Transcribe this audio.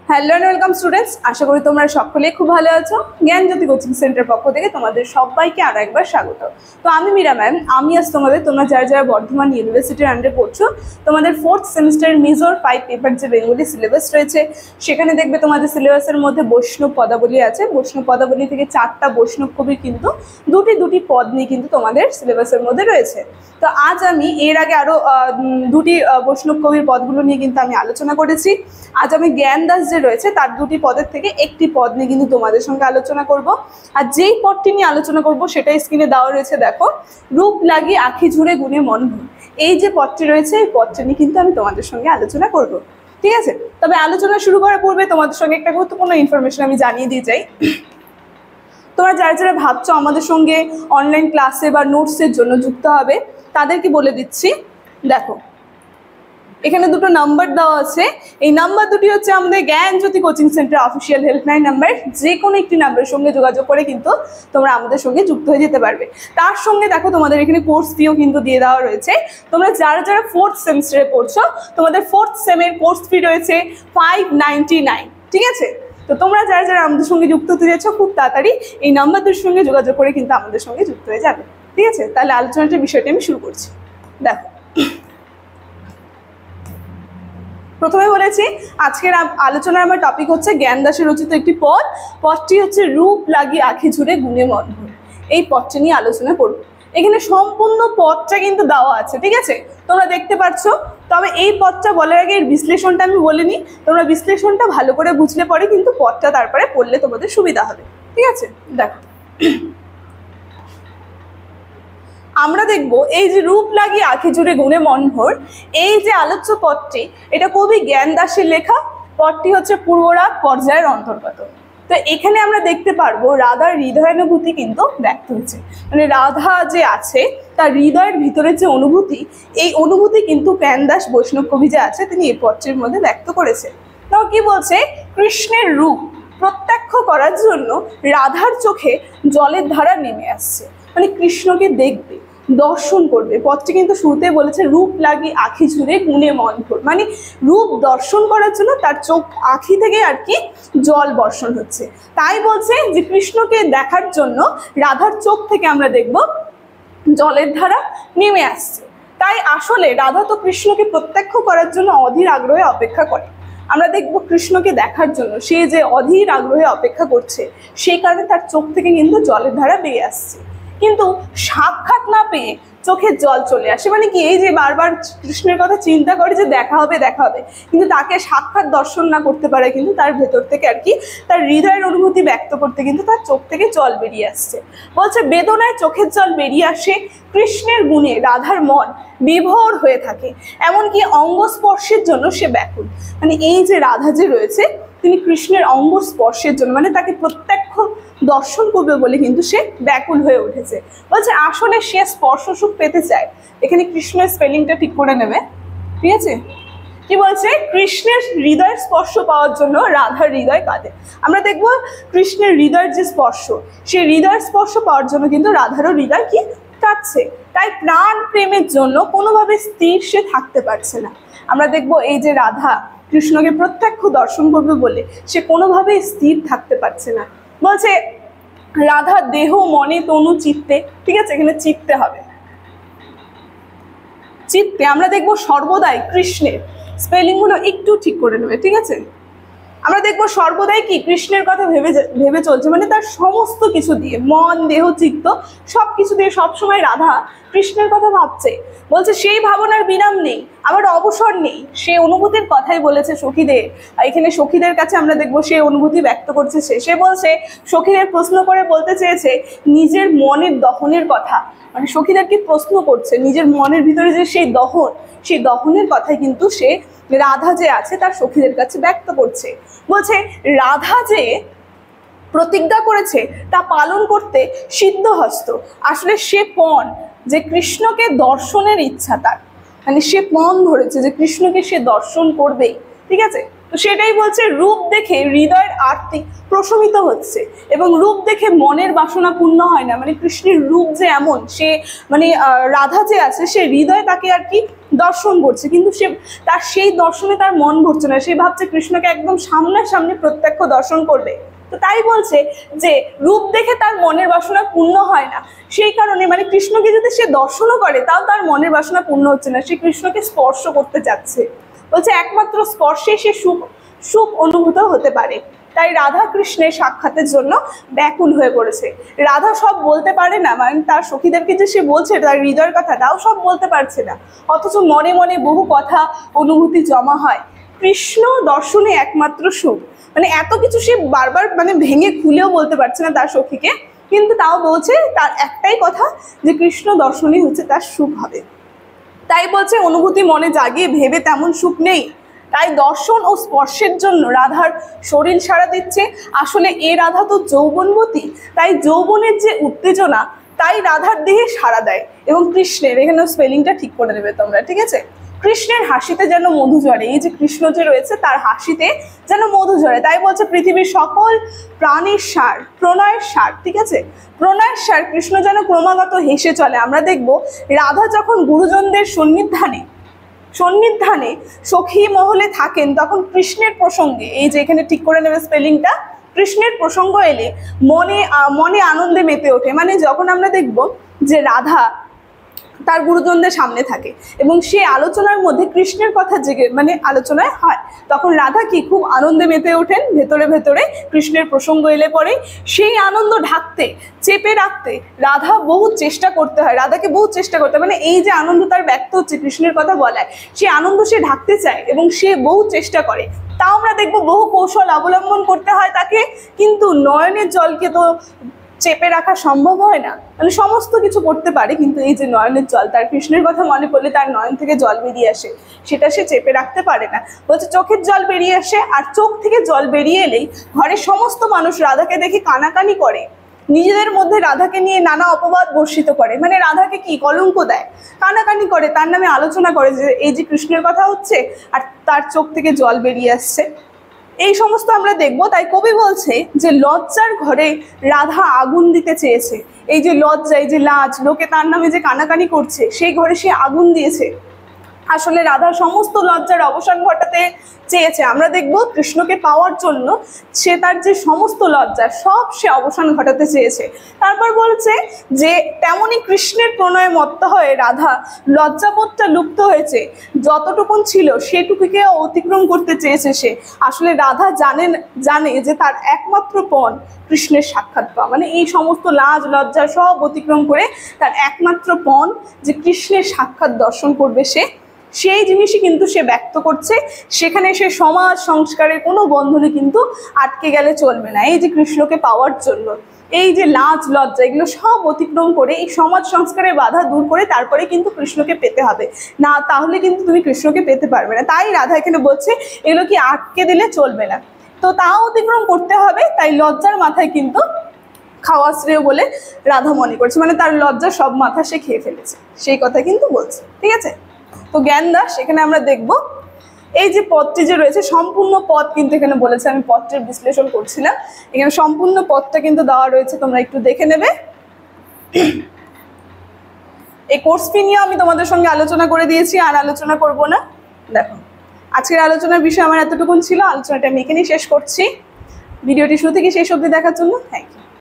Hello and welcome students, আশা করি তোমরা সকলেই খুব ভালো আছো। জ্ঞানজ্যোতি কোচিং সেন্টার পক্ষ থেকে তোমাদের সবাইকে আরো একবার স্বাগত। তো আমি মীরা ম্যাম, আমি আজ তোমরা যারা যারা বর্ধমান ইউনিভার্সিটির আন্ডারে পড়ছো, তোমাদের 4th সেমিস্টারের মেজর 5 পেপার যে বেঙ্গলি সিলেবাস রয়েছে, সেখানে দেখবে তোমাদের সিলেবাসের মধ্যে বৈষ্ণব পদাবলী আছে। বৈষ্ণব পদাবলী থেকে 4টা বৈষ্ণব কবির কিন্তু দুটি পদ নিয়ে কিন্তু তোমাদের সিলেবাসের মধ্যে রয়েছে। তো আজ আমি এর আগে আরো দুটি বৈষ্ণব কবির পদগুলো নিয়ে কিন্তু আমি আলোচনা করেছি। আজ আমি জ্ঞানদাস যে রয়েছে তার দুটি পদের থেকে একটি পদ নিয়ে কিন্তু তোমাদের সঙ্গে আলোচনা করব। আর যেই পদটি নিয়ে আলোচনা করব সেটা স্ক্রিনে দেওয়া রয়েছে, দেখো। রূপ লাগি আখি ঝুরে গুণে মন ভুল, এই যে পদটি রয়েছে এই পদটি নিয়ে কিন্তু আমি তোমাদের সঙ্গে আলোচনা করব। ঠিক আছে, তবে আলোচনা শুরু করার পূর্বে তোমাদের সঙ্গে একটা গুরুত্বপূর্ণ ইনফরমেশন আমি জানিয়ে দিয়ে যাই। তোমরা যারা যারা ভাবছো আমাদের সঙ্গে অনলাইন ক্লাসে বা নোটসের জন্য যুক্ত হবে, তাদেরকে বলে দিচ্ছি, দেখো এখানে দুটো নাম্বার দেওয়া আছে। এই নাম্বার দুটি হচ্ছে আমাদের Gyanjyoti coaching centre official helpline number. যে কোনো একটি নাম্বারের সঙ্গে যোগাযোগ করে কিন্তু তোমরা আমাদের সঙ্গে যুক্ত হয়ে যেতে পারবে। তার সঙ্গে দেখো তোমাদের এখানে কোর্স ফিও কিন্তু দিয়ে দেওয়া রয়েছে। তোমরা যারা যারা 4th সেমিস্টারে পড়ছো, তোমাদের 4th সেমের কোর্স ফি রয়েছে 599। ঠিক আছে, তো তোমরা যারা যারা আমাদের সঙ্গে যুক্ত হতে যাচ্ছ, খুব তাড়াতাড়ি এই নাম্বারদের সঙ্গে যোগাযোগ করে কিন্তু আমাদের সঙ্গে যুক্ত হয়ে যাবে। ঠিক আছে, তাহলে আলোচনাটার বিষয়টি আমি শুরু করছি। দেখো, প্রথমে বলেছি আজকের আলোচনার আমার টপিক হচ্ছে জ্ঞানদাসের রচিত একটি পদটি হচ্ছে রূপ লাগি আখি ঝুরে গুণে মন ভুল। এই পদটি নিয়ে আলোচনা করব। এখানে সম্পূর্ণ পদটা কিন্তু দেওয়া আছে, ঠিক আছে, তোমরা দেখতে পাচ্ছ। তবে এই পদটা বলার আগে এর বিশ্লেষণটা আমি বলিনি। তোমরা বিশ্লেষণটা ভালো করে বুঝলে পরে কিন্তু পদটা তারপরে পড়লে তোমাদের সুবিধা হবে। ঠিক আছে, দেখো আমরা দেখব এই যে রূপ লাগি আখি জুড়ে গুণে মন ভোর, এই যে আলোচ্য পদটি, এটা কবি জ্ঞানদাসের লেখা। পদটি হচ্ছে পূর্বরাগ পর্যায়ের অন্তর্গত। তো এখানে আমরা দেখতে পারবো রাধার হৃদয়ানুভূতি কিন্তু ব্যক্ত হয়েছে। মানে রাধা যে আছে তার হৃদয়ের ভিতরে যে অনুভূতি, এই অনুভূতি কিন্তু জ্ঞানদাস বৈষ্ণব কবি যে আছে তিনি এই পদটির মধ্যে ব্যক্ত করেছে। তো কি বলছে, কৃষ্ণের রূপ প্রত্যক্ষ করার জন্য রাধার চোখে জলের ধারা নেমে আসছে। মানে কৃষ্ণকে দেখবে, দর্শন করবে। পদটি কিন্তু শুরুতে বলেছে রূপ লাগি আখি ঝুরে গুণে মন ভোর, মানে রূপ দর্শন করার জন্য তার চোখ আখি থেকে আর কি জল বর্ষণ হচ্ছে। তাই বলছে যে কৃষ্ণকে দেখার জন্য রাধার চোখ থেকে আমরা দেখব জলের ধারা নেমে আসছে। তাই আসলে রাধা তো কৃষ্ণকে প্রত্যক্ষ করার জন্য অধীর আগ্রহে অপেক্ষা করে। আমরা দেখবো কৃষ্ণকে দেখার জন্য সে যে অধীর আগ্রহে অপেক্ষা করছে, সেই কারণে তার চোখ থেকে কিন্তু জলের ধারা বেরিয়ে আসছে। কিন্তু সাক্ষাৎ না পেয়ে চোখের জল চলে আসে। মানে কি, এই যে বারবার কৃষ্ণের কথা চিন্তা করে যে দেখা হবে, কিন্তু তাকে সাক্ষাৎ দর্শন না করতে পারে, কিন্তু তার ভেতর থেকে আর কি তার হৃদয়ের অনুভূতি ব্যক্ত করতে কিন্তু তার চোখ থেকে জল বেরিয়ে আসছে। বলছে বেদনায় চোখের জল বেরিয়ে আসে, কৃষ্ণের গুণে রাধার মন বিভোর হয়ে থাকে, এমনকি অঙ্গ স্পর্শের জন্য সে ব্যাকুল। মানে এই যে রাধা যে রয়েছে, তিনি কৃষ্ণের অঙ্গ স্পর্শের জন্য, মানে তাকে প্রত্যক্ষ দর্শন করবে বলে কিন্তু সে ব্যাকুল হয়ে উঠেছে। বলছে আসলে সে স্পর্শ সুখ পেতে চায়। এখানে কৃষ্ণের স্পেলিংটা ঠিক করে নেবে। ঠিক আছে, কি বলছে, কৃষ্ণের হৃদয়ের স্পর্শ পাওয়ার জন্য রাধার হৃদয় কাঁদে। আমরা দেখবো কৃষ্ণের হৃদয়ের যে স্পর্শ, সেই হৃদয়ের স্পর্শ পাওয়ার জন্য কিন্তু রাধারও হৃদয় কি কাঁদছে। তাই প্রাণ প্রেমের জন্য কোনোভাবে স্থির সে থাকতে পারছে না। আমরা দেখবো এই যে রাধা কৃষ্ণকে প্রত্যক্ষ দর্শন করবে বলে সে কোনোভাবেই স্থির থাকতে পারছে না। বলছে রাধা দেহ মনে তনু চিত্তে, ঠিক আছে, এখানে চিত্তে হবে, চিত্তে। আমরা দেখবো সর্বদাই কৃষ্ণের স্পেলিংগুলো একটু ঠিক করে নেবে। ঠিক আছে, আমরা দেখবো সর্বদাই কি কৃষ্ণের কথা ভেবে চলছে, মানে তার সমস্ত কিছু দিয়ে, মন দেহ চিত্ত সব কিছু দিয়ে সবসময় রাধা কৃষ্ণের কথা ভাবছে। বলছে সেই ভাবনার বিরাম নেই, আবার অবসর নেই। সে অনুভূতির কথাই বলেছে সখীদের। এখানে সখীদের কাছে আমরা দেখবো সে অনুভূতি ব্যক্ত করছে। সে বলছে, সখীদের প্রশ্ন করে বলতে চেয়েছে নিজের মনের দহনের কথা। মানে সখীদের কি প্রশ্ন করছে, নিজের মনের ভিতরে যে সেই দহন, সেই দহনের কথাই কিন্তু সে রাধা যে আছে তার সখীদের কাছে ব্যক্ত করছে। বলছে রাধা যে প্রতিজ্ঞা করেছে তা পালন করতে সিদ্ধহস্ত। আসলে সে পণ যে কৃষ্ণকে দর্শনের ইচ্ছা তার, মানে সে পণ ধরেছে যে কৃষ্ণকে সে দর্শন করবেই। ঠিক আছে, তো সেটাই বলছে রূপ দেখে হৃদয়ের আরতি প্রশমিত হচ্ছে, এবং রূপ দেখে মনের বাসনা পূর্ণ হয় না। মানে কৃষ্ণের রূপ যে এমন, সে মানে রাধা যে আছে সে হৃদয় তাকে আর কি দর্শন করছে, কিন্তু সে তার সেই দর্শনে তার মন ভরছে না, সে ভাবছে কৃষ্ণকে একদম সামনাসামনি প্রত্যক্ষ দর্শন করবে। তো তাই বলছে যে রূপ দেখে তার মনের বাসনা পূর্ণ হয় না, সেই কারণে মানে কৃষ্ণকে যদি সে দর্শনও করে তাও তার মনের বাসনা পূর্ণ হচ্ছে না, সে কৃষ্ণকে স্পর্শ করতে চাচ্ছে। বলছে একমাত্র স্পর্শে সে সুখ সুখ অনুভূত হতে পারে। তাই রাধা কৃষ্ণের সাক্ষাতের জন্য ব্যাকুল হয়ে পড়েছে। রাধা সব বলতে পারে না, মানে তার সখীদেরকে যে সে বলছে তার হৃদয়ের কথা তাও সব বলতে পারছে না, অথচ মনে মনে বহু কথা অনুভূতি জমা হয়। কৃষ্ণ দর্শনে একমাত্র সুখ, মানে এত কিছু সে বারবার মানে ভেঙে খুলেও বলতে পারছে না তার সখীকে, কিন্তু তাও বলছে তার একটাই কথা যে কৃষ্ণ দর্শনই হচ্ছে তার সুখ হবে। তাই বলছে অনুভূতি মনে জাগিয়ে ভেবে তেমন সুখ নেই, তাই দর্শন ও স্পর্শের জন্য রাধার শরীর সাড়া দিচ্ছে। আসলে এ রাধা তো যৌবনবতী, তাই যৌবনের যে উত্তেজনা তাই রাধার দেহে সাড়া দেয়। এবং কৃষ্ণের, এখানে স্পেলিংটা ঠিক করে নেবে তোমরা, ঠিক আছে? কৃষ্ণের হাসিতে যেন মধু ঝরে, এই যে কৃষ্ণ যে রয়েছে তার হাসিতে যেন মধু ঝরে, তাই বলছে পৃথিবীর সকল প্রাণীর সার, প্রণয়ের সার, ঠিক আছে? প্রণয়ের সার কৃষ্ণ যেন ক্রমাগত হেসে চলে। আমরা দেখব রাধা যখন গুরুজনদের সন্নিধানে সখী মহলে থাকেন তখন কৃষ্ণের প্রসঙ্গে, এই যে এখানে ঠিক করে নেবে স্পেলিংটা, কৃষ্ণের প্রসঙ্গ এলে মনে আনন্দে মেতে ওঠে। মানে যখন আমরা দেখব যে রাধা তার গুরুজনদের সামনে থাকে এবং সে আলোচনার মধ্যে কৃষ্ণের কথা জেগে মানে আলোচনায় হয়, তখন রাধা কি খুব আনন্দে মেতে ওঠেন। ভেতরে ভেতরে কৃষ্ণের প্রসঙ্গ এলে পরে সেই আনন্দ ঢাকতে, চেপে রাখতে রাধা বহু চেষ্টা করতে হয়, রাধাকে বহু চেষ্টা করতে হয়। মানে এই যে আনন্দ তার ব্যক্ত হচ্ছে কৃষ্ণের কথা বলায়, সেই আনন্দ সে ঢাকতে চায় এবং সে বহু চেষ্টা করে। তাও আমরা দেখবো বহু কৌশল অবলম্বন করতে হয় তাকে, কিন্তু নয়নের জলকে তো চেপে রাখা সম্ভব হয় না। মানে সমস্ত কিছু করতে পারে, কিন্তু এই যে নয়নের জল, তার কৃষ্ণের কথা মনে পড়লে তার নয়ন থেকে জল বেরিয়ে আসে, সেটা সে চেপে রাখতে পারে না। বলছে চোখের জল বেরিয়ে আসে, আর চোখ থেকে জল বেরিয়ে এলেই ঘরের সমস্ত মানুষ রাধাকে দেখে কানাকানি করে, নিজেদের মধ্যে রাধাকে নিয়ে নানা অপবাদ বর্ষিত করে। মানে রাধাকে কি কলঙ্ক দেয়, কানাকানি করে, তার নামে আলোচনা করে যে এই যে কৃষ্ণের কথা হচ্ছে আর তার চোখ থেকে জল বেরিয়ে আসছে, এই সমস্ত আমরা দেখব। তাই কবি বলছে যে লজ্জার ঘরে রাধা আগুন দিতে চেয়েছে। এই যে লজ্জা, এই যে লাজ, লোকে তার নামে যে কানাকানি করছে, সেই ঘরে সে আগুন দিয়েছে। আসলে রাধার সমস্ত লজ্জার অবসান ঘটাতে চেয়েছে। আমরা দেখব কৃষ্ণকে পাওয়ার জন্য সে তার যে সমস্ত লজ্জা সব সে অবসান ঘটাতে চেয়েছে। তারপর বলছে যে তেমনি কৃষ্ণের প্রণয়ে মত্ত হয়ে রাধা লজ্জাবোধটা লুপ্ত হয়েছে, যতটুকুন ছিল সেটুকুকে অতিক্রম করতে চেয়েছে সে। আসলে রাধা জানে যে তার একমাত্র পণ কৃষ্ণের সাক্ষাৎ পাওয়া, মানে এই সমস্ত লাজ লজ্জা সব অতিক্রম করে তার একমাত্র পণ যে কৃষ্ণের সাক্ষাৎ দর্শন করবে সে, সেই জিনিসই কিন্তু সে ব্যক্ত করছে। সেখানে সে সমাজ সংস্কারের কোনো বন্ধনে কিন্তু আটকে গেলে চলবে না। এই যে কৃষ্ণকে পাওয়ার জন্য এই যে লাজ লজ্জা এগুলো সব অতিক্রম করে এই সমাজ সংস্কারের বাধা দূর করে তারপরে কিন্তু কৃষ্ণকে পেতে হবে, না তাহলে কিন্তু তুমি কৃষ্ণকে পেতে পারবে না। তাই রাধা এখানে বলছে এগুলো কি আটকে দিলে চলবে না, তো তাও অতিক্রম করতে হবে। তাই লজ্জার মাথায় কিন্তু খাওয়া শ্রেয় বলে রাধা মনে করছে, মানে তার লজ্জা সব মাথা সে খেয়ে ফেলেছে, সেই কথা কিন্তু বলছে, ঠিক আছে? তো জ্ঞান দাস এখানে আমরা দেখব এই যে পদটি যে রয়েছে সম্পূর্ণ পদ কিন্তু এখানে বলেছে, আমি পদটির বিশ্লেষণ করছিলাম, এখানে সম্পূর্ণ পদটা কিন্তু দেওয়া রয়েছে, তোমরা একটু দেখে নেবে। এই কোর্স ফি নিয়ে আমি তোমাদের সঙ্গে আলোচনা করে দিয়েছি, আর আলোচনা করব না। দেখো আজকের আলোচনার বিষয় আমার এতটুকুন ছিল, আলোচনাটা আমি এখানেই শেষ করছি। ভিডিওটি শুরু থেকে শেষ অবধি দেখার জন্য থ্যাংক ইউ।